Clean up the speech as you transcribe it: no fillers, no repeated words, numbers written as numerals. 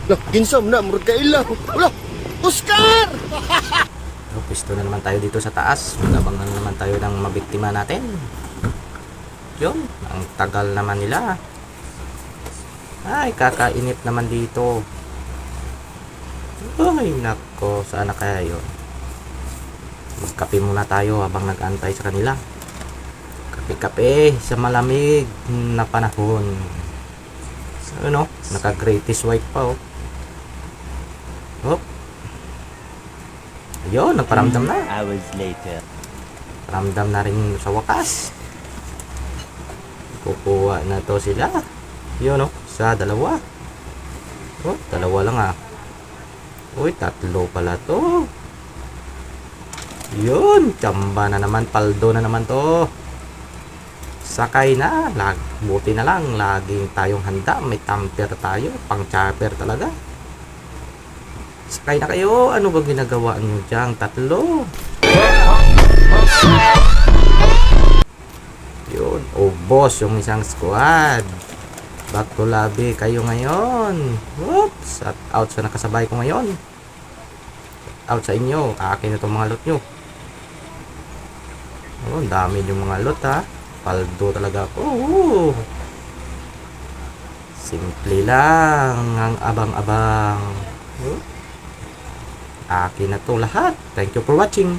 Lah, ginsam na, murag kailaw. Wala, Oscar! So, pisto na naman tayo dito sa taas. Magabangan naman tayo ng mabiktima natin. Yun, ang tagal naman nila. Ay, kakainip naman dito. Ay, nako, saan na kaya yun? Magkape muna tayo habang nag-antay sa kanila. Kape-kape sa malamig na panahon. So, ano, naka-greatest white pa, oh. Oh. Ayun, nagparamdam na. Hours later. Paramdam na rin sa wakas. Kukuha na to sila. Yun, oh, sa dalawa. Oh, dalawa lang, ah. Uy, tatlo pala to. Yun, tsamba na naman, paldo na naman to. Sakay na, buti na lang, laging tayong handa, may tamper tayo, pang chopper talaga. Sakay na kayo, ano ba ginagawa nyo dyan, tatlo? Yun, boss, yung isang squad. Back to lobby kayo ngayon. Whoops, at out sa nakasabay ko ngayon. Out sa inyo, akin na itong mga loot nyo. Oh, dami yung mga loot, ha. Paldo talaga ako. Simple lang ang abang-abang. Akin na to lahat. Thank you for watching.